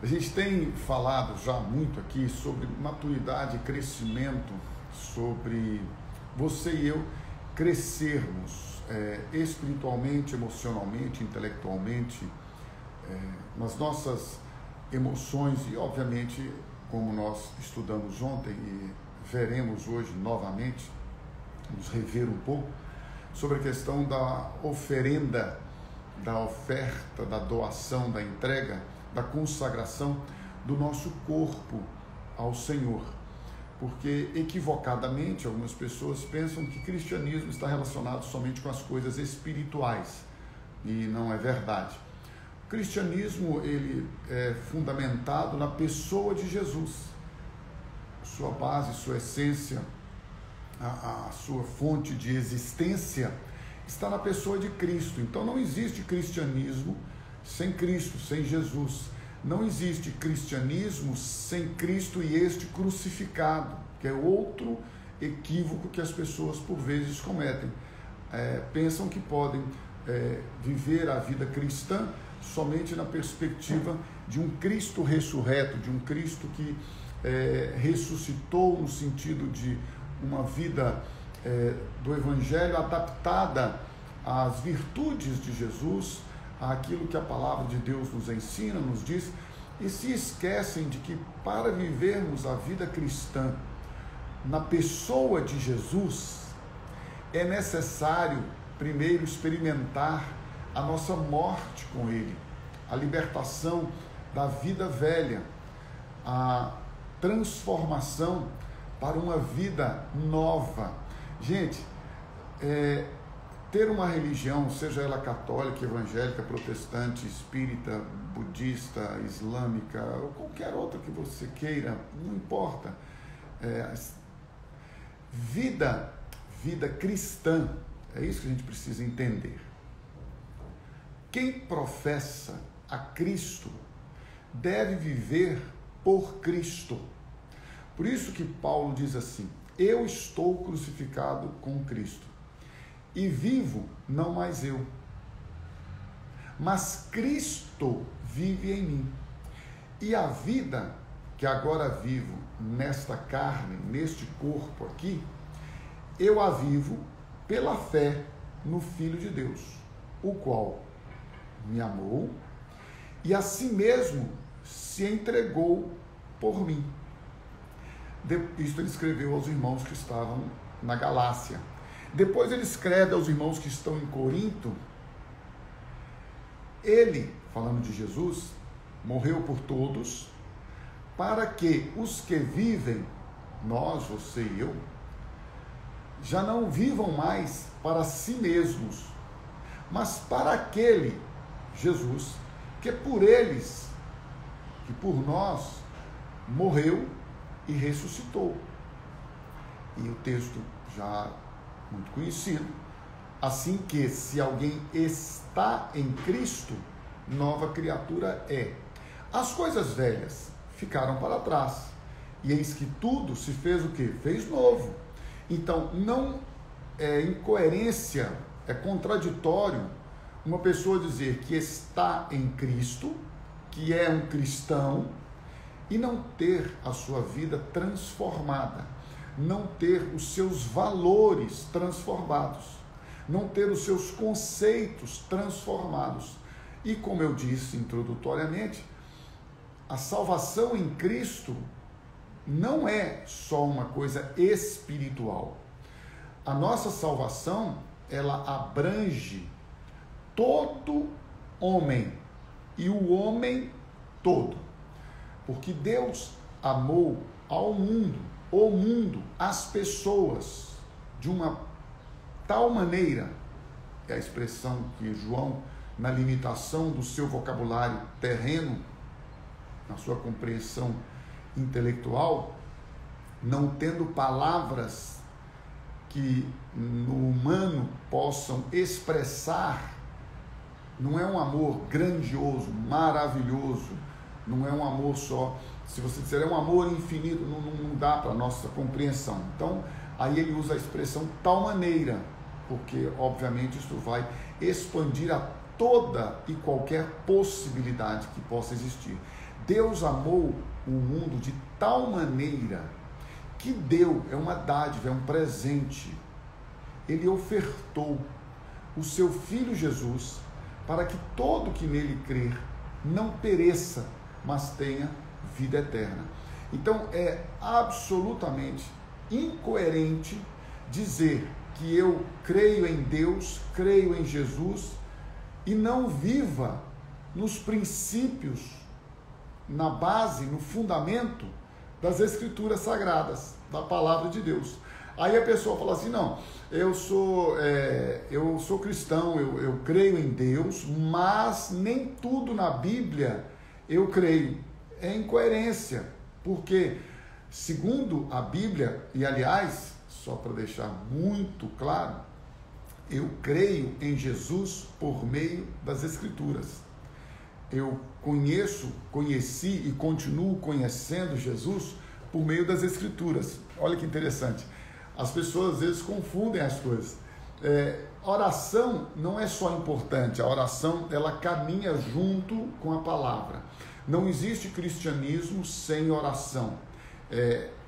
A gente tem falado já muito aqui sobre maturidade e crescimento, sobre você e eu crescermos espiritualmente, emocionalmente, intelectualmente, nas nossas emoções e, obviamente, como nós estudamos ontem e veremos hoje novamente, nos rever um pouco, sobre a questão da oferenda, da oferta, da doação, da entrega, da consagração do nosso corpo ao Senhor. Porque, equivocadamente, algumas pessoas pensam que cristianismo está relacionado somente com as coisas espirituais, e não é verdade. O cristianismo, ele é fundamentado na pessoa de Jesus. Sua base, sua essência, a sua fonte de existência está na pessoa de Cristo. Então não existe cristianismo sem Cristo, sem Jesus. Não existe cristianismo sem Cristo e este crucificado, que é outro equívoco que as pessoas por vezes cometem. Pensam que podem viver a vida cristã somente na perspectiva de um Cristo ressurreto, de um Cristo que ressuscitou no sentido de uma vida do Evangelho adaptada às virtudes de Jesus, àquilo que a palavra de Deus nos ensina, nos diz, e se esquecem de que para vivermos a vida cristã na pessoa de Jesus, é necessário primeiro experimentar a nossa morte com Ele, a libertação da vida velha, a transformação para uma vida nova. Gente, ter uma religião, seja ela católica, evangélica, protestante, espírita, budista, islâmica, ou qualquer outra que você queira, não importa. Vida cristã, é isso que a gente precisa entender. Quem professa a Cristo deve viver por Cristo. Por isso que Paulo diz assim: eu estou crucificado com Cristo e vivo não mais eu, mas Cristo vive em mim. E a vida que agora vivo nesta carne, neste corpo aqui, eu a vivo pela fé no Filho de Deus, o qual me amou e a si mesmo se entregou por mim. Isso ele escreveu aos irmãos que estavam na Galácia. Depois ele escreve aos irmãos que estão em Corinto. Ele, falando de Jesus, morreu por todos, para que os que vivem, nós, você e eu, já não vivam mais para si mesmos, mas para aquele, Jesus, que por eles, que por nós, morreu e ressuscitou. E o texto já muito conhecido, assim que se alguém está em Cristo, nova criatura é. As coisas velhas ficaram para trás, e eis que tudo se fez o quê? Fez novo. Então, não é incoerência, é contraditório uma pessoa dizer que está em Cristo, que é um cristão, e não ter a sua vida transformada, não ter os seus valores transformados, não ter os seus conceitos transformados. E como eu disse introdutoriamente, a salvação em Cristo não é só uma coisa espiritual. A nossa salvação, ela abrange todo homem e o homem todo. Porque Deus amou ao mundo, o mundo, as pessoas, de uma tal maneira, é a expressão que João, na limitação do seu vocabulário terreno, na sua compreensão intelectual, não tendo palavras que no humano possam expressar, não é um amor grandioso, maravilhoso, não é um amor só, se você disser é um amor infinito, não dá para a nossa compreensão. Então, aí ele usa a expressão tal maneira, porque obviamente isso vai expandir a toda e qualquer possibilidade que possa existir. Deus amou o mundo de tal maneira que deu, é uma dádiva, é um presente. Ele ofertou o seu Filho Jesus para que todo que nele crer não pereça, mas tenha vida eterna. Então é absolutamente incoerente dizer que eu creio em Deus, creio em Jesus e não viva nos princípios, na base, no fundamento das Escrituras Sagradas, da Palavra de Deus. Aí a pessoa fala assim, não, eu sou cristão, eu creio em Deus, mas nem tudo na Bíblia eu creio. É incoerência, porque segundo a Bíblia, e aliás, só para deixar muito claro, eu creio em Jesus por meio das Escrituras. Eu conheci e continuo conhecendo Jesus por meio das Escrituras. Olha que interessante. As pessoas às vezes confundem as coisas. Oração não é só importante, a oração ela caminha junto com a palavra. Não existe cristianismo sem oração.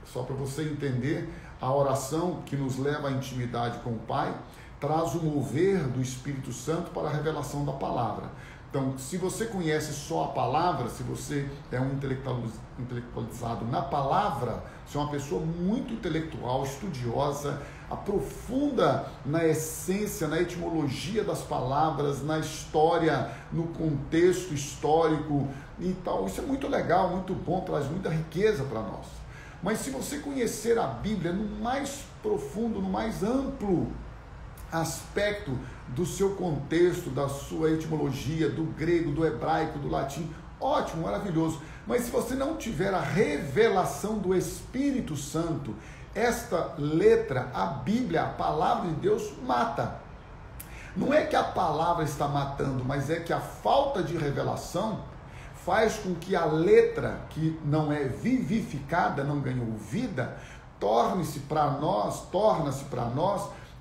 Só para você entender, a oração que nos leva à intimidade com o Pai traz o mover do Espírito Santo para a revelação da palavra. Então, se você conhece só a palavra, se você é um intelectualizado na palavra, você é uma pessoa muito intelectual, estudiosa, aprofunda na essência, na etimologia das palavras, na história, no contexto histórico e tal. Isso é muito legal, muito bom, traz muita riqueza para nós. Mas se você conhecer a Bíblia no mais profundo, no mais amplo aspecto do seu contexto, da sua etimologia, do grego, do hebraico, do latim, ótimo, maravilhoso. Mas se você não tiver a revelação do Espírito Santo, esta letra, a Bíblia, a palavra de Deus, mata. Não é que a palavra está matando, mas é que a falta de revelação faz com que a letra, que não é vivificada, não ganhou vida, torna-se para nós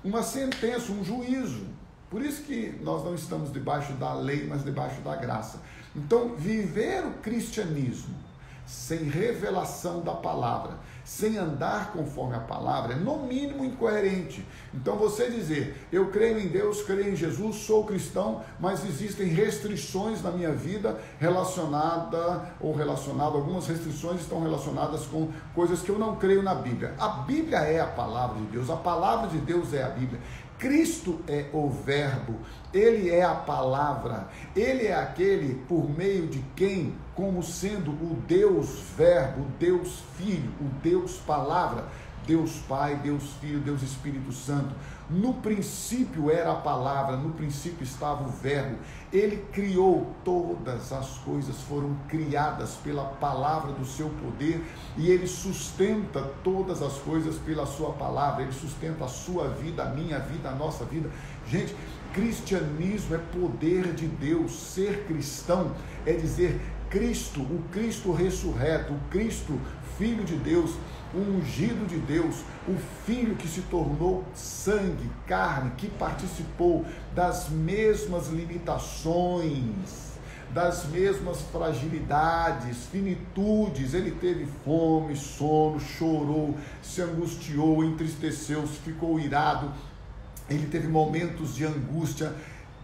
uma sentença, um juízo. Por isso que nós não estamos debaixo da lei, mas debaixo da graça. Então, viver o cristianismo sem revelação da palavra, sem andar conforme a palavra, é no mínimo incoerente. Então você dizer, eu creio em Deus, creio em Jesus, sou cristão, mas existem restrições na minha vida algumas restrições estão relacionadas com coisas que eu não creio na Bíblia. A Bíblia é a palavra de Deus, a palavra de Deus é a Bíblia. Cristo é o Verbo, Ele é a palavra, Ele é aquele por meio de quem, como sendo o Deus Verbo, o Deus Filho, o Deus Palavra, Deus Pai, Deus Filho, Deus Espírito Santo. No princípio era a palavra, no princípio estava o Verbo. Ele criou todas as coisas, foram criadas pela palavra do seu poder e Ele sustenta todas as coisas pela sua palavra. Ele sustenta a sua vida, a minha vida, a nossa vida. Gente, cristianismo é poder de Deus. Ser cristão é dizer Cristo, o Cristo ressurreto, o Cristo Filho de Deus, o ungido de Deus, o Filho que se tornou sangue, carne, que participou das mesmas limitações, das mesmas fragilidades, finitudes. Ele teve fome, sono, chorou, se angustiou, entristeceu, ficou irado, ele teve momentos de angústia.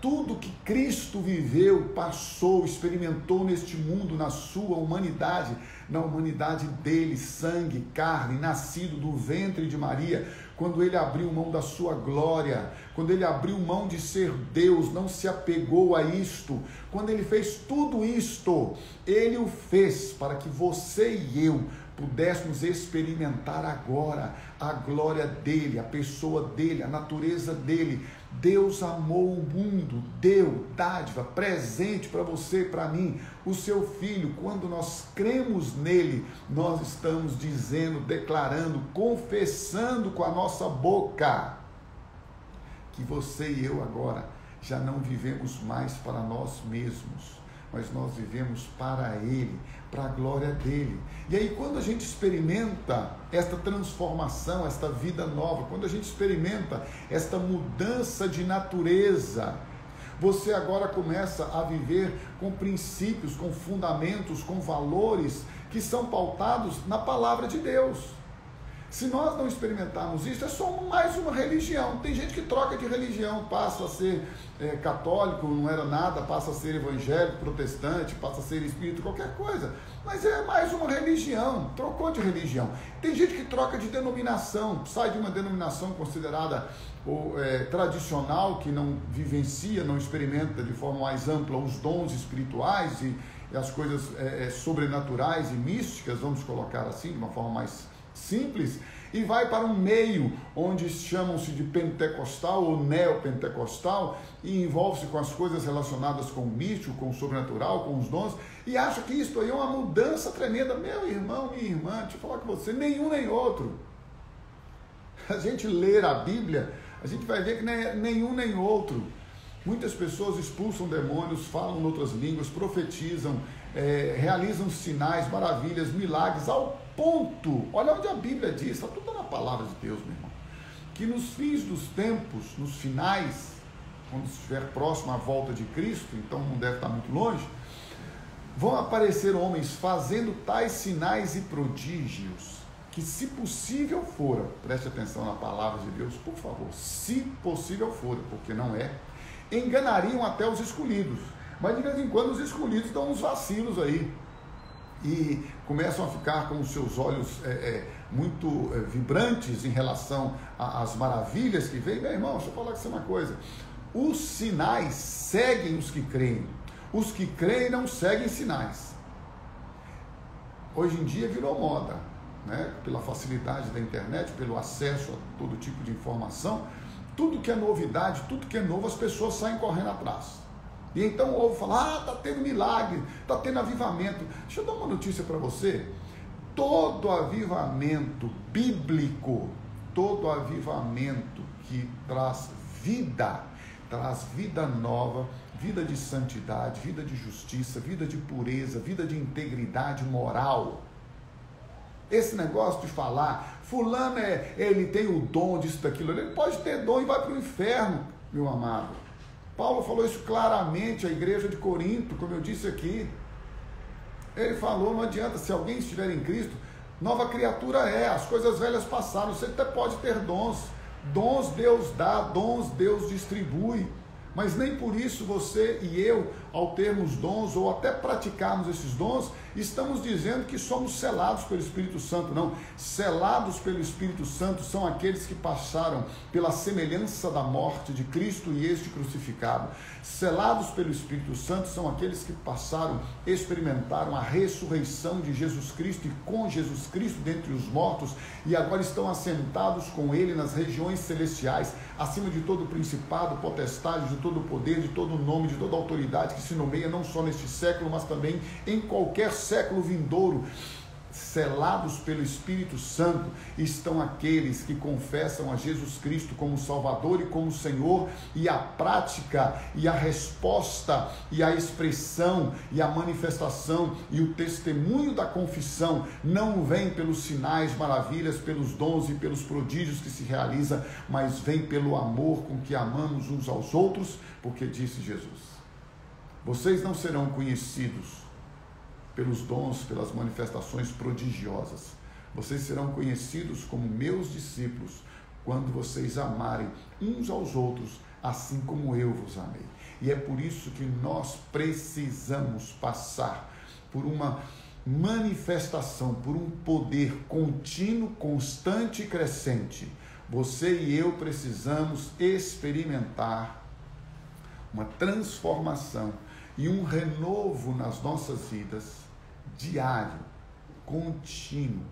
Tudo que Cristo viveu, passou, experimentou neste mundo, na sua humanidade, na humanidade dele, sangue, carne, nascido do ventre de Maria, quando ele abriu mão da sua glória, quando ele abriu mão de ser Deus, não se apegou a isto, quando ele fez tudo isto, ele o fez para que você e eu pudéssemos experimentar agora a glória dele, a pessoa dele, a natureza dele. Deus amou o mundo, deu dádiva, presente para você e para mim, o seu Filho. Quando nós cremos nele, nós estamos dizendo, declarando, confessando com a nossa boca que você e eu agora já não vivemos mais para nós mesmos, mas nós vivemos para Ele, para a glória dEle. E aí quando a gente experimenta esta transformação, esta vida nova, quando a gente experimenta esta mudança de natureza, Você agora começa a viver com princípios, com fundamentos, com valores que são pautados na palavra de Deus. Se nós não experimentarmos isso, é só mais uma religião. Tem gente que troca de religião, passa a ser católico, não era nada, passa a ser evangélico, protestante, passa a ser espírita, qualquer coisa. Mas é mais uma religião, trocou de religião. Tem gente que troca de denominação, sai de uma denominação considerada tradicional, que não vivencia, não experimenta de forma mais ampla os dons espirituais e as coisas sobrenaturais e místicas, vamos colocar assim, de uma forma mais simples, e vai para um meio onde chamam-se de pentecostal ou neopentecostal e envolve-se com as coisas relacionadas com o místico, com o sobrenatural, com os dons, e acha que isso aí é uma mudança tremenda. Meu irmão, minha irmã, deixa eu falar com você, nenhum nem outro. A gente ler a Bíblia, a gente vai ver que não é nenhum nem outro. Muitas pessoas expulsam demônios, falam em outras línguas, profetizam, realizam sinais, maravilhas, milagres, ao ponto, olha onde a Bíblia diz, está tudo na palavra de Deus, meu irmão, que nos fins dos tempos, nos finais, quando estiver próximo à volta de Cristo, então não deve estar muito longe, vão aparecer homens fazendo tais sinais e prodígios, que se possível fora, preste atenção na palavra de Deus, por favor, se possível fora, porque não é, enganariam até os escolhidos, mas de vez em quando os escolhidos dão uns vacilos aí, e começam a ficar com os seus olhos muito vibrantes em relação às maravilhas que vem. Meu irmão, deixa eu falar com você uma coisa, os sinais seguem os que creem, os que creem não seguem sinais. Hoje em dia virou moda, né? Pela facilidade da internet, pelo acesso a todo tipo de informação, tudo que é novidade, tudo que é novo, as pessoas saem correndo atrás. E então o povo fala, está tendo milagre, está tendo avivamento. Deixa eu dar uma notícia para você. Todo avivamento bíblico, todo avivamento que traz vida nova, vida de santidade, vida de justiça, vida de pureza, vida de integridade moral. Esse negócio de falar, fulano ele tem o dom disso, daquilo, ele pode ter dom e vai para o inferno, meu amado. Paulo falou isso claramente à igreja de Corinto, como eu disse aqui. Ele falou, não adianta, se alguém estiver em Cristo, nova criatura as coisas velhas passaram, você até pode ter dons Deus dá, dons Deus distribui, mas nem por isso você e eu, ao termos dons ou até praticarmos esses dons, estamos dizendo que somos selados pelo Espírito Santo. Não, selados pelo Espírito Santo são aqueles que passaram pela semelhança da morte de Cristo e este crucificado. Selados pelo Espírito Santo são aqueles que passaram, experimentaram a ressurreição de Jesus Cristo e com Jesus Cristo dentre os mortos e agora estão assentados com Ele nas regiões celestiais, acima de todo principado, potestade, de todo poder, de todo nome, de toda autoridade que se nomeia não só neste século, mas também em qualquer século vindouro. Selados pelo Espírito Santo estão aqueles que confessam a Jesus Cristo como Salvador e como Senhor, e a prática e a resposta e a expressão e a manifestação e o testemunho da confissão não vem pelos sinais, maravilhas, pelos dons e pelos prodígios que se realizam, mas vem pelo amor com que amamos uns aos outros, porque disse Jesus: vocês não serão conhecidos pelos dons, pelas manifestações prodigiosas. Vocês serão conhecidos como meus discípulos quando vocês amarem uns aos outros, assim como eu vos amei. E é por isso que nós precisamos passar por uma manifestação, por um poder contínuo, constante e crescente. Você e eu precisamos experimentar uma transformação e um renovo nas nossas vidas, diário, contínuo,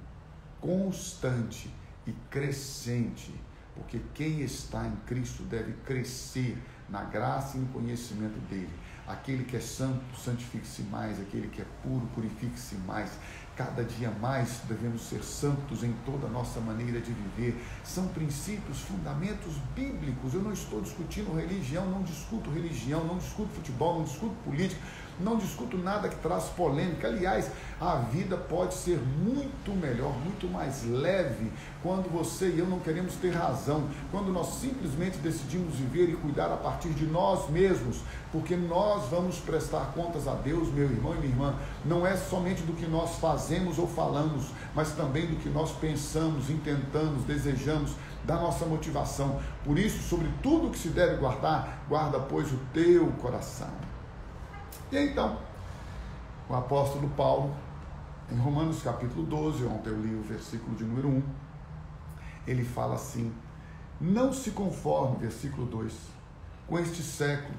constante e crescente, porque quem está em Cristo deve crescer na graça e no conhecimento dele. Aquele que é santo, santifique-se mais, aquele que é puro, purifique-se mais. Cada dia mais devemos ser santos em toda a nossa maneira de viver. São princípios, fundamentos bíblicos. Eu não estou discutindo religião, não discuto futebol, não discuto política, não discuto nada que traz polêmica. Aliás, a vida pode ser muito melhor, muito mais leve, quando você e eu não queremos ter razão, quando nós simplesmente decidimos viver e cuidar a partir de nós mesmos, porque nós vamos prestar contas a Deus, meu irmão e minha irmã, não é somente do que nós fazemos ou falamos, mas também do que nós pensamos, intentamos, desejamos, da nossa motivação. Por isso, sobre tudo que se deve guardar, guarda, pois, o teu coração. E então, o apóstolo Paulo, em Romanos capítulo 12, ontem eu li o versículo de número 1, ele fala assim: não se conforme, versículo 2, com este século,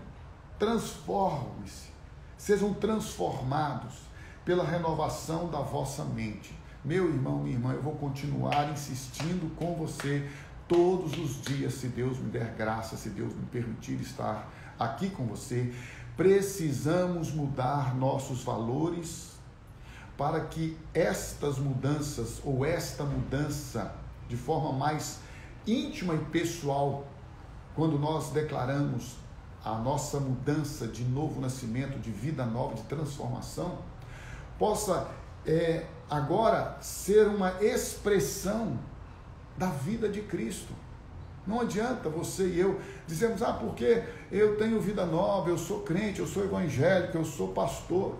transformem-se, sejam transformados pela renovação da vossa mente. Meu irmão, minha irmã, eu vou continuar insistindo com você todos os dias, se Deus me der graça, se Deus me permitir estar aqui com você. Precisamos mudar nossos valores para que estas mudanças, ou esta mudança, de forma mais íntima e pessoal, quando nós declaramos a nossa mudança de novo nascimento, de vida nova, de transformação, possa agora ser uma expressão da vida de Cristo. Não adianta você e eu dizermos, porque eu tenho vida nova, eu sou crente, eu sou evangélico, eu sou pastor.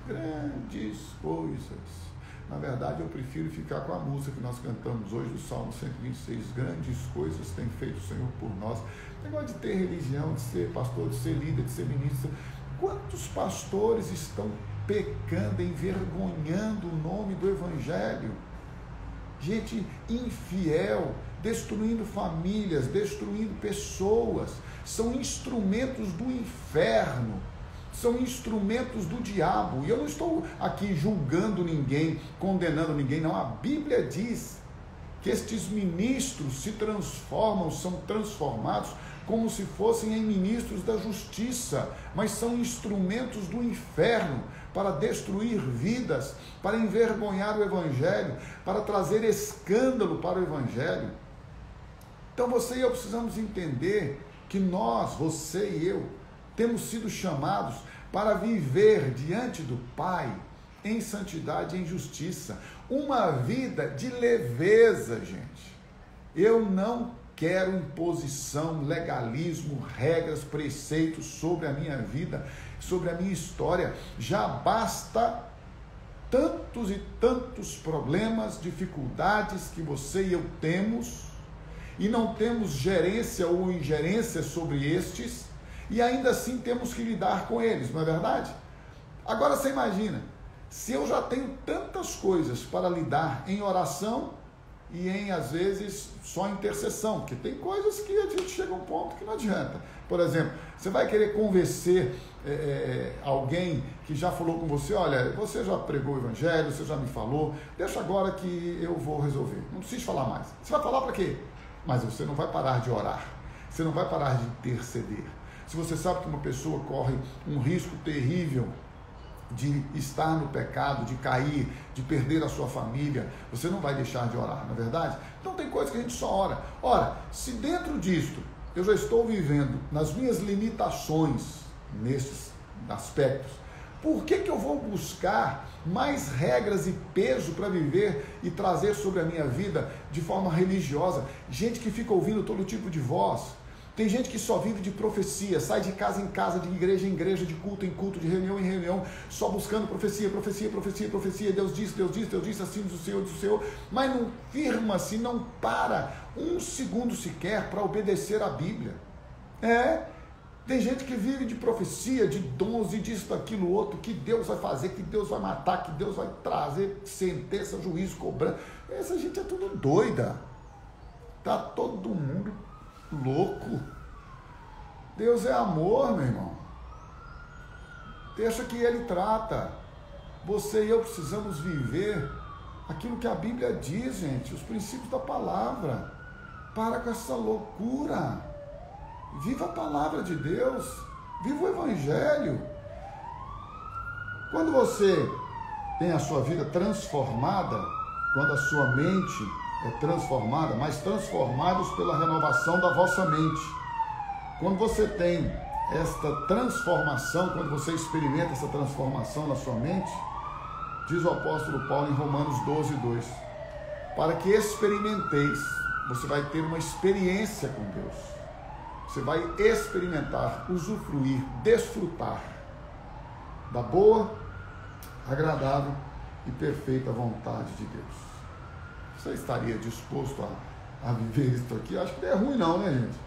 Grandes coisas. Na verdade, eu prefiro ficar com a música que nós cantamos hoje do Salmo 126. Grandes coisas tem feito o Senhor por nós. O negócio de ter religião, de ser pastor, de ser líder, de ser ministro. Quantos pastores estão pecando, envergonhando o nome do Evangelho? Gente infiel, destruindo famílias, destruindo pessoas. São instrumentos do inferno, são instrumentos do diabo. E eu não estou aqui julgando ninguém, condenando ninguém, não. A Bíblia diz que estes ministros se transformam, são transformados como se fossem em ministros da justiça, mas são instrumentos do inferno para destruir vidas, para envergonhar o Evangelho, para trazer escândalo para o Evangelho. Então você e eu precisamos entender que nós, você e eu, temos sido chamados para viver diante do Pai em santidade e em justiça, uma vida de leveza, gente. Eu não quero imposição, legalismo, regras, preceitos sobre a minha vida, sobre a minha história. Já basta tantos e tantos problemas, dificuldades que você e eu temos, e não temos gerência ou ingerência sobre estes, e ainda assim temos que lidar com eles, não é verdade? Agora você imagina, se eu já tenho tantas coisas para lidar em oração e em, às vezes, só intercessão, porque tem coisas que a gente chega a um ponto que não adianta. Por exemplo, você vai querer convencer alguém que já falou com você, olha, você já pregou o Evangelho, você já me falou, deixa agora que eu vou resolver, não precisa falar mais. Você vai falar para quê? Mas você não vai parar de orar, você não vai parar de interceder. Se você sabe que uma pessoa corre um risco terrível de estar no pecado, de cair, de perder a sua família, você não vai deixar de orar, não é verdade? Então tem coisas que a gente só ora. Ora, se dentro disto eu já estou vivendo nas minhas limitações nesses aspectos, por que eu vou buscar mais regras e peso para viver e trazer sobre a minha vida de forma religiosa? Gente que fica ouvindo todo tipo de voz. Tem gente que só vive de profecia, sai de casa em casa, de igreja em igreja, de culto em culto, de reunião em reunião, só buscando profecia, profecia, profecia, profecia. Deus disse, Deus disse, Deus disse, assim diz o Senhor, mas não firma-se, não para um segundo sequer para obedecer à Bíblia. Tem gente que vive de profecia, de dons e disso, daquilo, outro, que Deus vai fazer, que Deus vai matar, que Deus vai trazer sentença, juízo, cobrança. Essa gente é tudo doida. Tá todo mundo louco. Deus é amor, meu irmão. Deixa que Ele trata. Você e eu precisamos viver aquilo que a Bíblia diz, gente, os princípios da palavra. Para com essa loucura. Viva a palavra de Deus. Viva o Evangelho. Quando você tem a sua vida transformada, quando a sua mente é transformada, mas transformados pela renovação da vossa mente. Quando você tem esta transformação, quando você experimenta essa transformação na sua mente, diz o apóstolo Paulo em Romanos 12:2, para que experimenteis, você vai ter uma experiência com Deus, você vai experimentar, usufruir, desfrutar da boa, agradável e perfeita vontade de Deus. Você estaria disposto a viver isso aqui? Acho que não é ruim não, né, gente?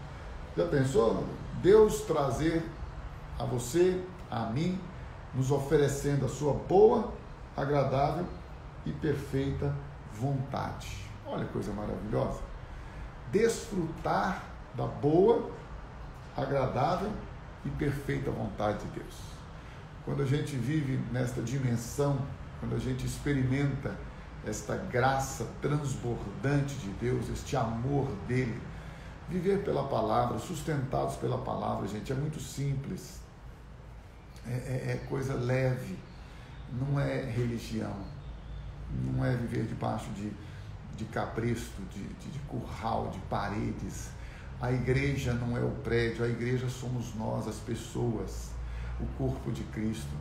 Já pensou? Deus trazer a você, a mim, nos oferecendo a sua boa, agradável e perfeita vontade. Olha que coisa maravilhosa. Desfrutar da boa, agradável e perfeita vontade de Deus. Quando a gente vive nesta dimensão, quando a gente experimenta esta graça transbordante de Deus, este amor dele, viver pela palavra, sustentados pela palavra, gente, é muito simples, é coisa leve, não é religião, não é viver debaixo de cabresto, de curral, de paredes. A igreja não é o prédio, a igreja somos nós, as pessoas, o corpo de Cristo.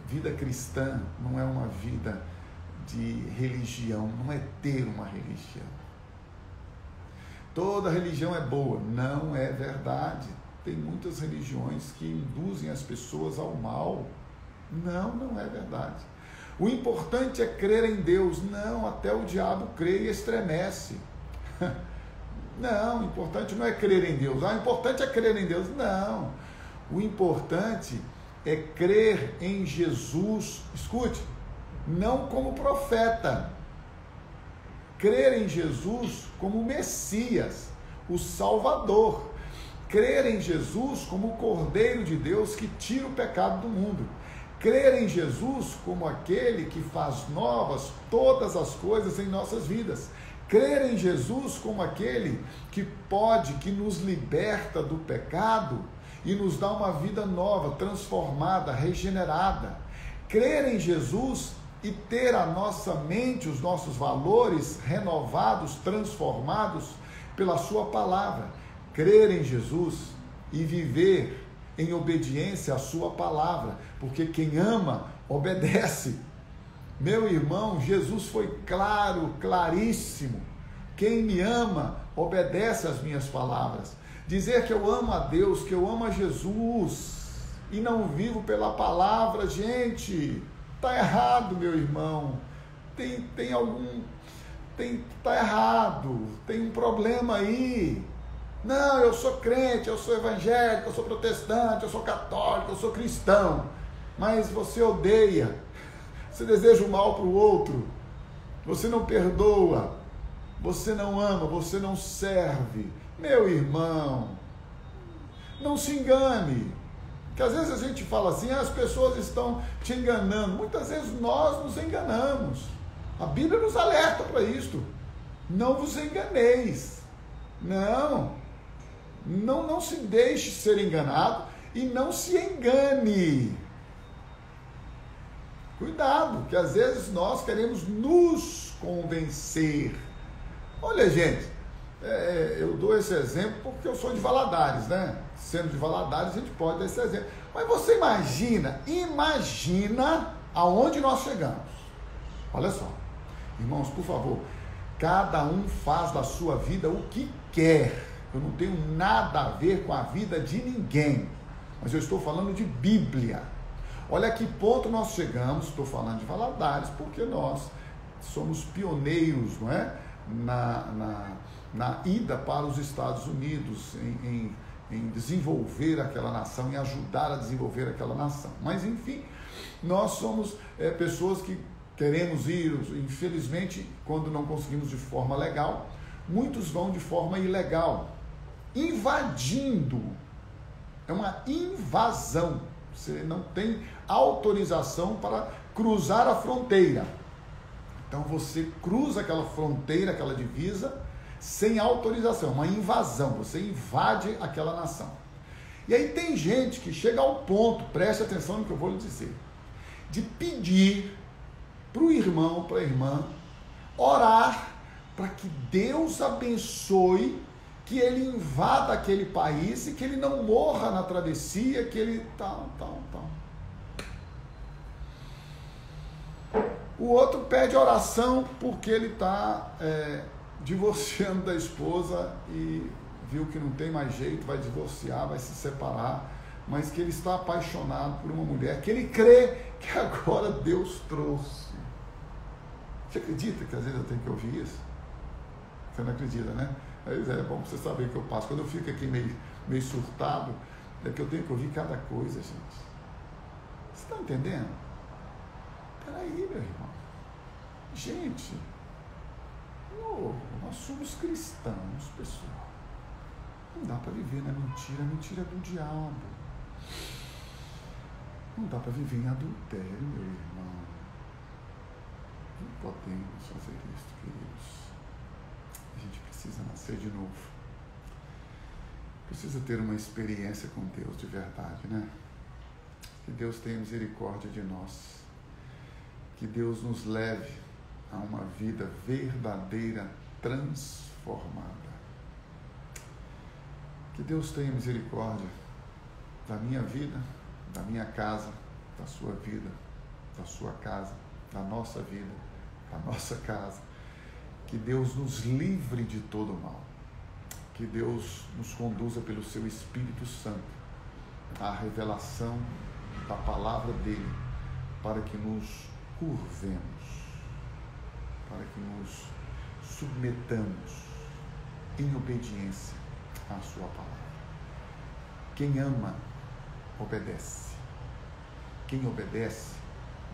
Vida cristã não é uma vida de religião, não é ter uma religião. Toda religião é boa, não é verdade. Tem muitas religiões que induzem as pessoas ao mal. Não é verdade. O importante é crer em Deus. Não, até o diabo crê e estremece. Não, o importante não é crer em Deus. O importante é crer em Deus. Não. O importante é crer em Jesus. Escute, não como profeta. Crer em Jesus como Messias, o Salvador. Crer em Jesus como o Cordeiro de Deus que tira o pecado do mundo. Crer em Jesus como aquele que faz novas todas as coisas em nossas vidas. Crer em Jesus como aquele que nos liberta do pecado e nos dá uma vida nova, transformada, regenerada. Crer em Jesus e ter a nossa mente, os nossos valores renovados, transformados pela sua palavra. Crer em Jesus e viver em obediência à sua palavra, porque quem ama, obedece. Meu irmão, Jesus foi claro, claríssimo. Quem me ama, obedece às minhas palavras. Dizer que eu amo a Deus, que eu amo a Jesus e não vivo pela palavra, gente, está errado, meu irmão. Está errado, tem um problema aí. Não, eu sou crente, eu sou evangélico, eu sou protestante, eu sou católico, eu sou cristão. Mas você odeia, você deseja o mal para o outro, você não perdoa, você não ama, você não serve. Meu irmão, não se engane. Que às vezes a gente fala assim, as pessoas estão te enganando. Muitas vezes nós nos enganamos. A Bíblia nos alerta para isto. Não vos enganeis. Não se deixe ser enganado e não se engane. Cuidado, que às vezes nós queremos nos convencer. Olha, gente, eu dou esse exemplo porque eu sou de Valadares, né? Sendo de Valadares, a gente pode dar esse exemplo. Mas você imagina aonde nós chegamos. Olha só, irmãos, por favor, cada um faz da sua vida o que quer. Eu não tenho nada a ver com a vida de ninguém, mas eu estou falando de Bíblia. Olha a que ponto nós chegamos. Estou falando de Valadares porque nós somos pioneiros, não é? Na ida para os Estados Unidos, em desenvolver aquela nação, em ajudar a desenvolver aquela nação. Mas enfim, nós somos pessoas que queremos ir, infelizmente, quando não conseguimos de forma legal, muitos vão de forma ilegal, invadindo. É uma invasão. Você não tem autorização para cruzar a fronteira. Então você cruza aquela fronteira, aquela divisa, sem autorização, uma invasão, você invade aquela nação. E aí tem gente que chega ao ponto, preste atenção no que eu vou lhe dizer, de pedir para o irmão, para a irmã, orar para que Deus abençoe que ele invada aquele país e que ele não morra na travessia, que ele tal. O outro pede oração porque ele está divorciando da esposa e viu que não tem mais jeito, vai divorciar, vai se separar, mas que ele está apaixonado por uma mulher que ele crê que agora Deus trouxe. Você acredita que às vezes eu tenho que ouvir isso? Você não acredita, né? É bom você saber que eu passo. Quando eu fico aqui meio surtado, é que eu tenho que ouvir cada coisa, gente. Você está entendendo? Peraí, meu irmão. Gente, nós somos cristãos, pessoal. Não dá para viver na mentira, a mentira é do diabo. Não dá para viver em adultério, meu irmão. Não podemos fazer isso, queridos. A gente precisa nascer de novo. Precisa ter uma experiência com Deus de verdade, né? Que Deus tenha misericórdia de nós. Que Deus nos leve a uma vida verdadeira, transformada. Que Deus tenha misericórdia da minha vida, da minha casa, da sua vida, da sua casa, da nossa vida, da nossa casa. Que Deus nos livre de todo o mal. Que Deus nos conduza pelo seu Espírito Santo à revelação da palavra dele, para que nos curvemos, para que nos submetamos em obediência à sua palavra. Quem ama, obedece. Quem obedece,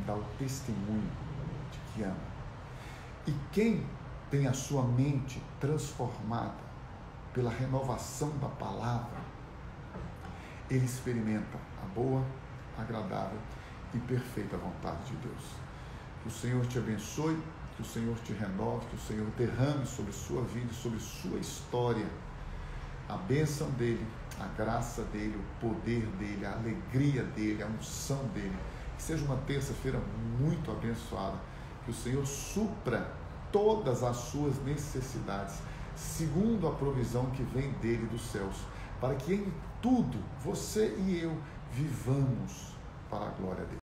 dá o testemunho de que ama. E quem tem a sua mente transformada pela renovação da palavra, ele experimenta a boa, agradável e perfeita vontade de Deus. Que o Senhor te abençoe, que o Senhor te renove, que o Senhor derrame sobre sua vida, sobre sua história, a bênção dele, a graça dele, o poder dele, a alegria dele, a unção dele. Que seja uma terça-feira muito abençoada, que o Senhor supra todas as suas necessidades, segundo a provisão que vem dele dos céus, para que em tudo, você e eu, vivamos para a glória dele.